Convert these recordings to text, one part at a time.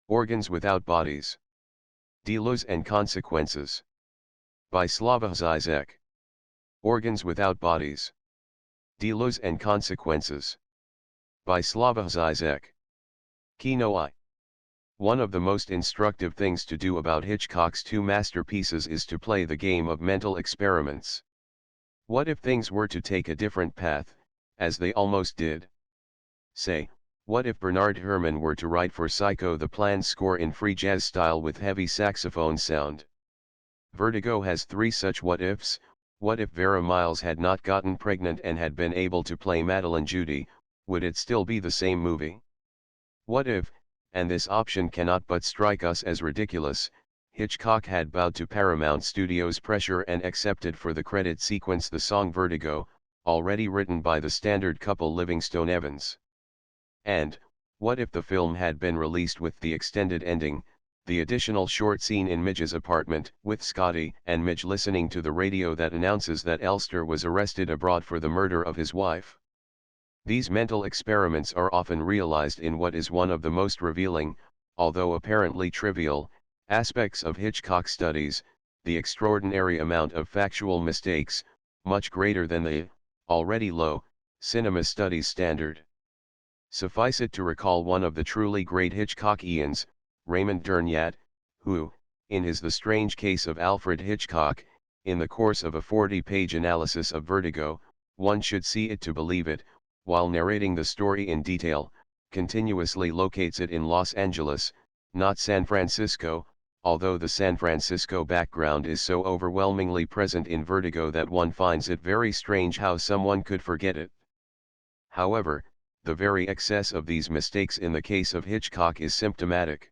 Organs Without Bodies. Deleuze and Consequences. By Slavoj Zizek. Organs Without Bodies. Deleuze and Consequences. By Slavoj Zizek. Kino-eye. One of the most instructive things to do about Hitchcock's two masterpieces is to play the game of mental experiments. What if things were to take a different path, as they almost did? Say, what if Bernard Herrmann were to write for Psycho the planned score in free jazz style with heavy saxophone sound? Vertigo has three such what-ifs. What if Vera Miles had not gotten pregnant and had been able to play Madeline Judy, would it still be the same movie? What if, and this option cannot but strike us as ridiculous, Hitchcock had bowed to Paramount Studios' pressure and accepted for the credit sequence the song Vertigo, already written by the standard couple Livingstone Evans? And, what if the film had been released with the extended ending, the additional short scene in Midge's apartment, with Scotty and Midge listening to the radio that announces that Elster was arrested abroad for the murder of his wife? These mental experiments are often realized in what is one of the most revealing, although apparently trivial, aspects of Hitchcock studies, the extraordinary amount of factual mistakes, much greater than the, already low, cinema studies standard. Suffice it to recall one of the truly great Hitchcockians, Raymond Durnyat, who, in his The Strange Case of Alfred Hitchcock, in the course of a 40-page analysis of Vertigo, one should see it to believe it, while narrating the story in detail, continuously locates it in Los Angeles, not San Francisco, although the San Francisco background is so overwhelmingly present in Vertigo that one finds it very strange how someone could forget it. However, the very excess of these mistakes in the case of Hitchcock is symptomatic.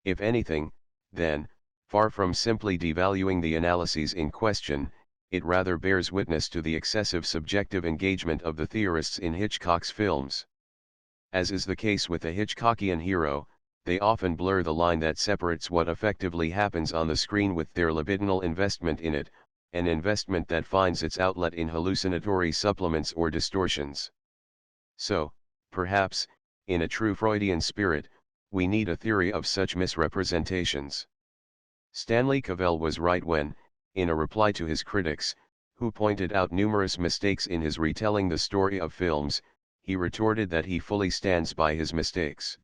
If anything, then, far from simply devaluing the analyses in question, it rather bears witness to the excessive subjective engagement of the theorists in Hitchcock's films. As is the case with a Hitchcockian hero, they often blur the line that separates what effectively happens on the screen with their libidinal investment in it, an investment that finds its outlet in hallucinatory supplements or distortions. So, perhaps, in a true Freudian spirit, we need a theory of such misrepresentations. Stanley Cavell was right when, in a reply to his critics, who pointed out numerous mistakes in his retelling the story of films, he retorted that he fully stands by his mistakes.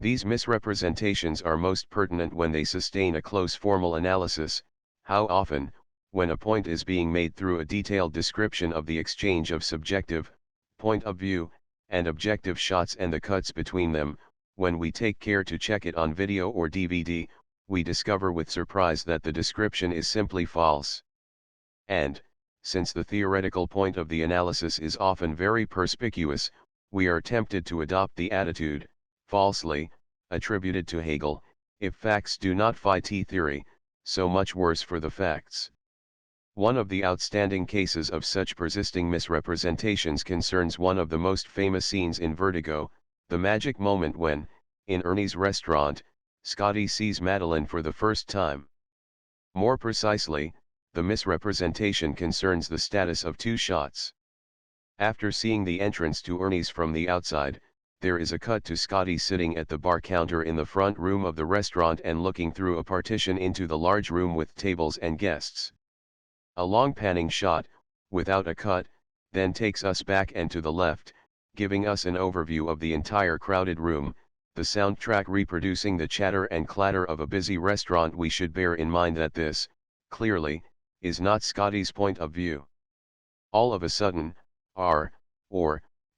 These misrepresentations are most pertinent when they sustain a close formal analysis. How often, when a point is being made through a detailed description of the exchange of subjective, point of view, and objective shots and the cuts between them, when we take care to check it on video or DVD, we discover with surprise that the description is simply false. And, since the theoretical point of the analysis is often very perspicuous, we are tempted to adopt the attitude, falsely, attributed to Hegel: if facts do not fit theory, so much worse for the facts. One of the outstanding cases of such persisting misrepresentations concerns one of the most famous scenes in Vertigo, the magic moment when, in Ernie's restaurant, Scotty sees Madeline for the first time. More precisely, the misrepresentation concerns the status of two shots. After seeing the entrance to Ernie's from the outside, there is a cut to Scotty sitting at the bar counter in the front room of the restaurant and looking through a partition into the large room with tables and guests. A long panning shot, without a cut, then takes us back and to the left, giving us an overview of the entire crowded room, the soundtrack reproducing the chatter and clatter of a busy restaurant. We should bear in mind that this, clearly, is not Scotty's point of view. All of a sudden, or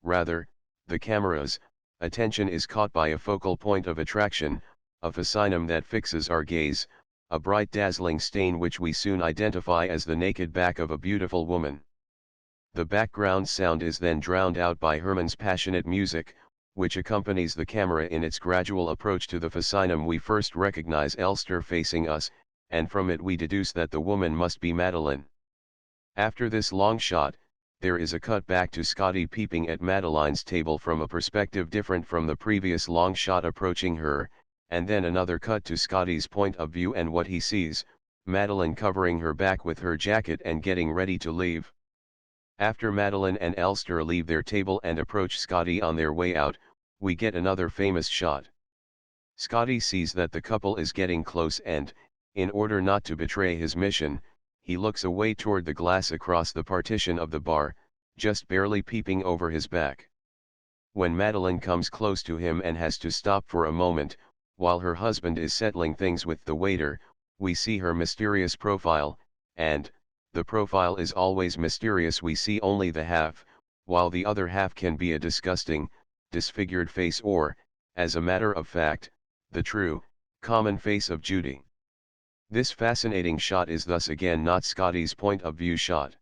rather, the camera's attention is caught by a focal point of attraction, a fascinum that fixes our gaze, a bright dazzling stain which we soon identify as the naked back of a beautiful woman. The background sound is then drowned out by Herrmann's passionate music, which accompanies the camera in its gradual approach to the fascinum. We first recognize Elster facing us, and from it we deduce that the woman must be Madeline. After this long shot, there is a cut back to Scotty peeping at Madeline's table from a perspective different from the previous long shot approaching her, and then another cut to Scotty's point of view and what he sees, Madeline covering her back with her jacket and getting ready to leave. After Madeline and Elster leave their table and approach Scotty on their way out, we get another famous shot. Scotty sees that the couple is getting close and, in order not to betray his mission, he looks away toward the glass across the partition of the bar, just barely peeping over his back. When Madeline comes close to him and has to stop for a moment, while her husband is settling things with the waiter, we see her mysterious profile, and, the profile is always mysterious. We see only the half, while the other half can be a disgusting, disfigured face or, as a matter of fact, the true, common face of Judy. This fascinating shot is thus again not Scotty's point of view shot.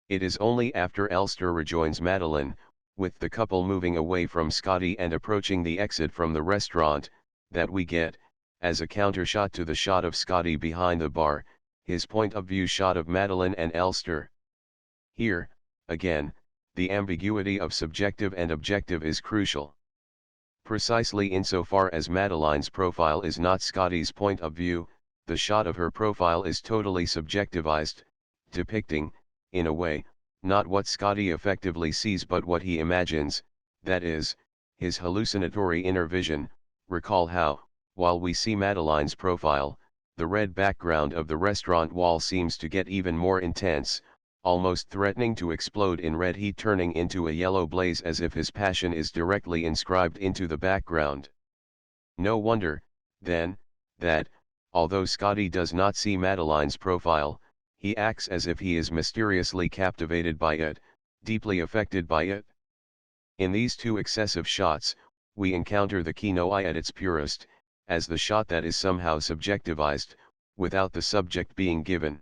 It is only after Elster rejoins Madeline, with the couple moving away from Scotty and approaching the exit from the restaurant, that we get, as a counter shot to the shot of Scotty behind the bar, his point of view shot of Madeline and Elster. Here, again, the ambiguity of subjective and objective is crucial. Precisely insofar as Madeline's profile is not Scotty's point of view, the shot of her profile is totally subjectivized, depicting, in a way, not what Scotty effectively sees but what he imagines, that is, his hallucinatory inner vision. Recall how, while we see Madeline's profile, the red background of the restaurant wall seems to get even more intense, almost threatening to explode in red heat, turning into a yellow blaze as if his passion is directly inscribed into the background. No wonder, then, that, although Scotty does not see Madeline's profile, he acts as if he is mysteriously captivated by it, deeply affected by it. In these two excessive shots, we encounter the Kino-eye at its purest, as the shot that is somehow subjectivized, without the subject being given.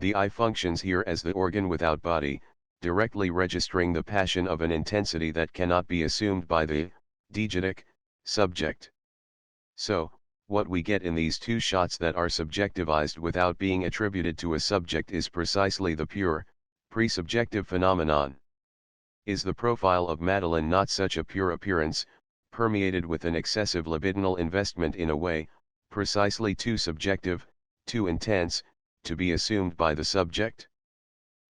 The eye functions here as the organ without body, directly registering the passion of an intensity that cannot be assumed by the diegetic subject. So, what we get in these two shots that are subjectivized without being attributed to a subject is precisely the pure, pre-subjective phenomenon. Is the profile of Madeline not such a pure appearance, permeated with an excessive libidinal investment in a way, precisely too subjective, too intense, to be assumed by the subject?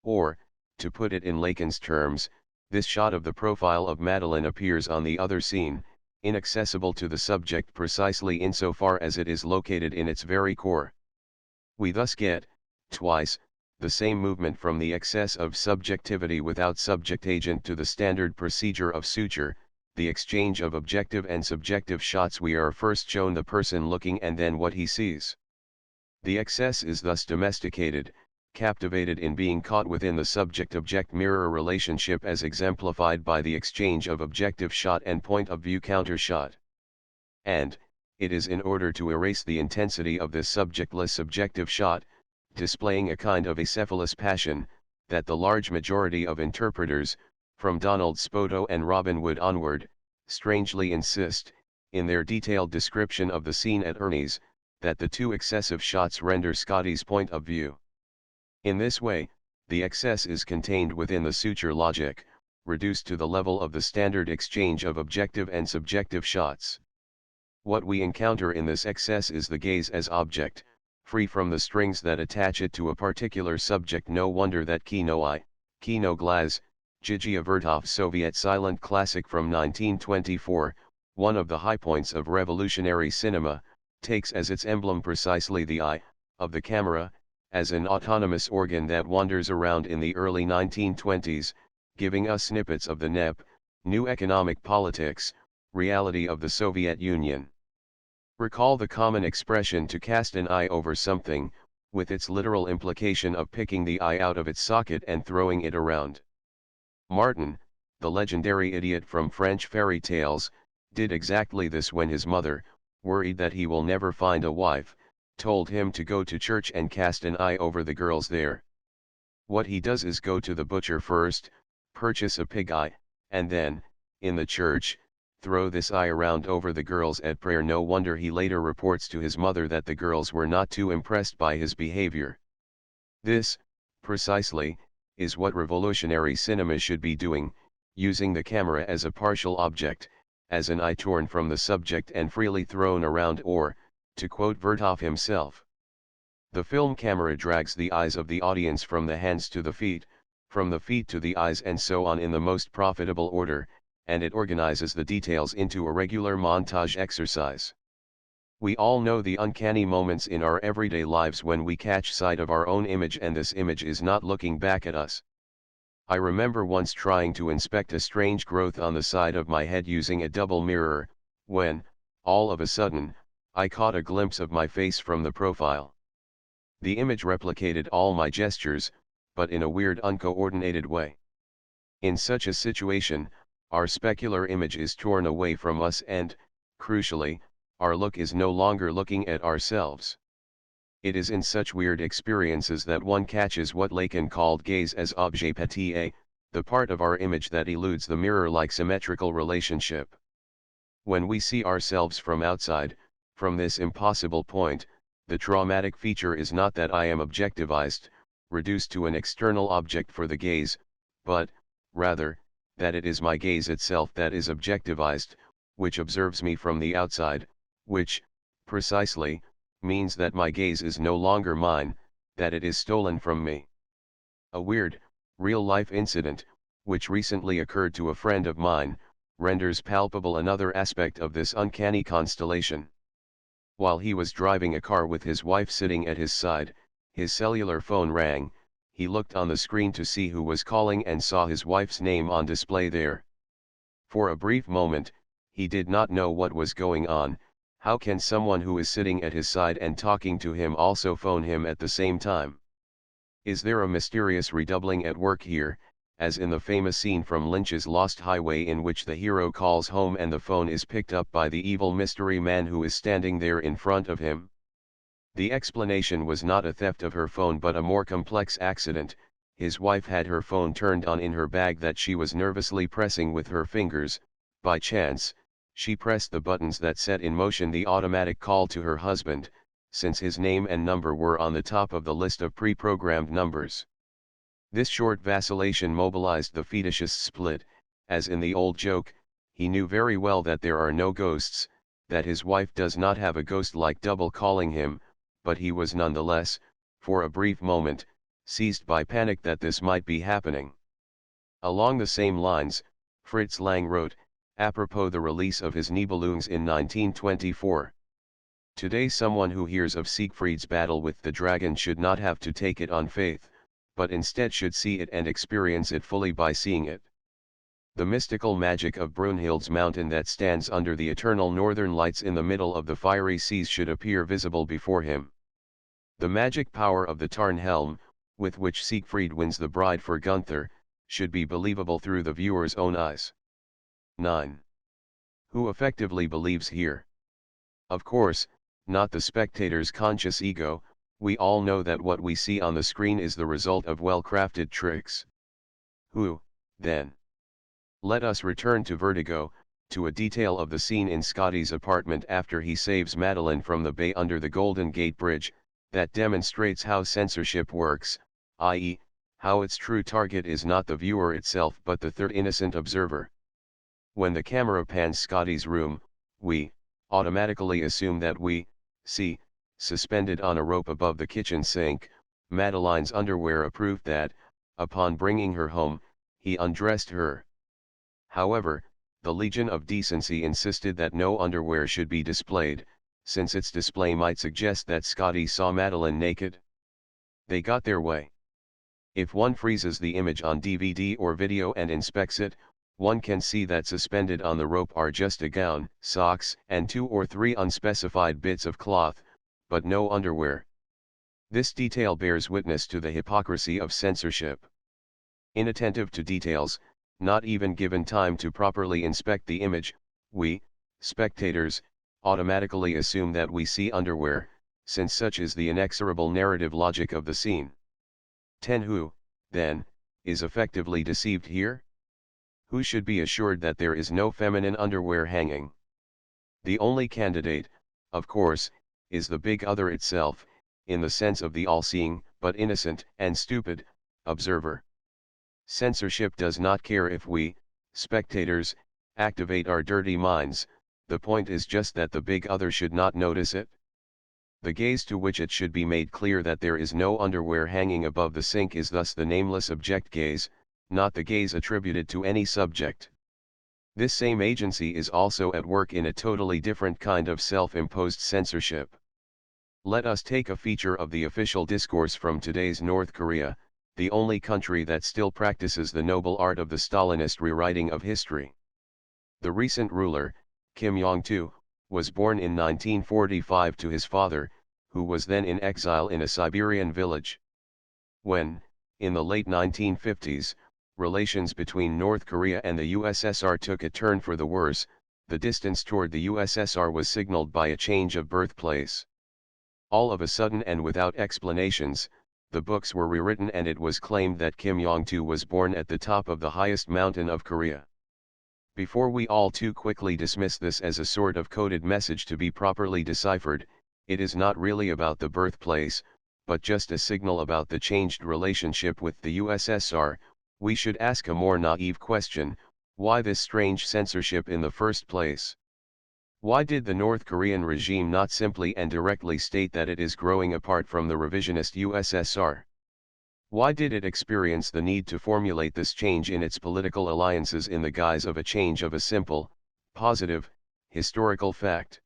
Or, to put it in Lacan's terms, this shot of the profile of Madeline appears on the other scene, inaccessible to the subject precisely insofar as it is located in its very core. We thus get, twice, the same movement from the excess of subjectivity without subject agent to the standard procedure of suture, the exchange of objective and subjective shots. We are first shown the person looking and then what he sees. The excess is thus domesticated, captivated in being caught within the subject-object mirror relationship as exemplified by the exchange of objective shot and point of view counter shot. And, it is in order to erase the intensity of this subjectless subjective shot, displaying a kind of acephalous passion, that the large majority of interpreters, from Donald Spoto and Robin Wood onward, strangely insist, in their detailed description of the scene at Ernie's, that the two excessive shots render Scotty's point of view. In this way, the excess is contained within the suture logic, reduced to the level of the standard exchange of objective and subjective shots. What we encounter in this excess is the gaze as object, free from the strings that attach it to a particular subject. No wonder that Kino-eye, Kino-glas, Gigi Vertov's Soviet silent classic from 1924, one of the high points of revolutionary cinema, takes as its emblem precisely the eye of the camera, as an autonomous organ that wanders around in the early 1920s, giving us snippets of the new economic politics, reality of the Soviet Union. Recall the common expression to cast an eye over something, with its literal implication of picking the eye out of its socket and throwing it around. Martin, the legendary idiot from French fairy tales, did exactly this when his mother, worried that he will never find a wife, told him to go to church and cast an eye over the girls there. What he does is go to the butcher first, purchase a pig eye, and then, in the church, throw this eye around over the girls at prayer. No wonder he later reports to his mother that the girls were not too impressed by his behavior. This, precisely, is what revolutionary cinema should be doing, using the camera as a partial object, as an eye torn from the subject and freely thrown around, or, to quote Vertov himself, the film camera drags the eyes of the audience from the hands to the feet, from the feet to the eyes, and so on in the most profitable order, and it organizes the details into a regular montage exercise. We all know the uncanny moments in our everyday lives when we catch sight of our own image and this image is not looking back at us. I remember once trying to inspect a strange growth on the side of my head using a double mirror, when, all of a sudden, I caught a glimpse of my face from the profile. The image replicated all my gestures, but in a weird uncoordinated way. In such a situation, our specular image is torn away from us and, crucially, our look is no longer looking at ourselves. It is in such weird experiences that one catches what Lacan called gaze as objet petit, the part of our image that eludes the mirror-like symmetrical relationship. When we see ourselves from outside, from this impossible point, the traumatic feature is not that I am objectivized, reduced to an external object for the gaze, but, rather, that it is my gaze itself that is objectivized, which observes me from the outside, which, precisely, means that my gaze is no longer mine, that it is stolen from me. A weird, real-life incident, which recently occurred to a friend of mine, renders palpable another aspect of this uncanny constellation. While he was driving a car with his wife sitting at his side, his cellular phone rang. He looked on the screen to see who was calling and saw his wife's name on display there. For a brief moment, he did not know what was going on. How can someone who is sitting at his side and talking to him also phone him at the same time? Is there a mysterious redoubling at work here, as in the famous scene from Lynch's Lost Highway in which the hero calls home and the phone is picked up by the evil mystery man who is standing there in front of him? The explanation was not a theft of her phone but a more complex accident. His wife had her phone turned on in her bag that she was nervously pressing with her fingers. By chance, she pressed the buttons that set in motion the automatic call to her husband, since his name and number were on the top of the list of pre-programmed numbers. This short vacillation mobilized the fetishist's split. As in the old joke, he knew very well that there are no ghosts, that his wife does not have a ghost-like double calling him, but he was nonetheless, for a brief moment, seized by panic that this might be happening. Along the same lines, Fritz Lang wrote, apropos the release of his Nibelungs in 1924. Today someone who hears of Siegfried's battle with the dragon should not have to take it on faith, but instead should see it and experience it fully by seeing it. The mystical magic of Brunhild's mountain that stands under the eternal northern lights in the middle of the fiery seas should appear visible before him. The magic power of the Tarnhelm, with which Siegfried wins the bride for Gunther, should be believable through the viewer's own eyes. 9. Who effectively believes here? Of course, not the spectator's conscious ego. We all know that what we see on the screen is the result of well-crafted tricks. Who, then? Let us return to Vertigo, to a detail of the scene in Scotty's apartment after he saves Madeline from the bay under the Golden Gate Bridge, that demonstrates how censorship works, i.e., how its true target is not the viewer itself but the third innocent observer. When the camera pans Scotty's room, we automatically assume that we see, suspended on a rope above the kitchen sink, Madeline's underwear, a proof that, upon bringing her home, he undressed her. However, the Legion of Decency insisted that no underwear should be displayed, since its display might suggest that Scotty saw Madeline naked. They got their way. If one freezes the image on DVD or video and inspects it, one can see that suspended on the rope are just a gown, socks, and 2 or 3 unspecified bits of cloth, but no underwear. This detail bears witness to the hypocrisy of censorship. Inattentive to details, not even given time to properly inspect the image, we, spectators, automatically assume that we see underwear, since such is the inexorable narrative logic of the scene. 10. Who, then, is effectively deceived here? Who should be assured that there is no feminine underwear hanging? The only candidate, of course, is the big other itself, in the sense of the all-seeing, but innocent and stupid, observer. Censorship does not care if we, spectators, activate our dirty minds. The point is just that the big other should not notice it. The gaze to which it should be made clear that there is no underwear hanging above the sink is thus the nameless object gaze, not the gaze attributed to any subject. This same agency is also at work in a totally different kind of self-imposed censorship. Let us take a feature of the official discourse from today's North Korea, the only country that still practices the noble art of the Stalinist rewriting of history. The recent ruler, Kim Jong-il, was born in 1945 to his father, who was then in exile in a Siberian village. When, in the late 1950s, relations between North Korea and the USSR took a turn for the worse, the distance toward the USSR was signaled by a change of birthplace. All of a sudden and without explanations, the books were rewritten and it was claimed that Kim Jong-il was born at the top of the highest mountain of Korea. Before we all too quickly dismiss this as a sort of coded message to be properly deciphered, it is not really about the birthplace, but just a signal about the changed relationship with the USSR. We should ask a more naive question: why this strange censorship in the first place? Why did the North Korean regime not simply and directly state that it is growing apart from the revisionist USSR? Why did it experience the need to formulate this change in its political alliances in the guise of a change of a simple, positive, historical fact?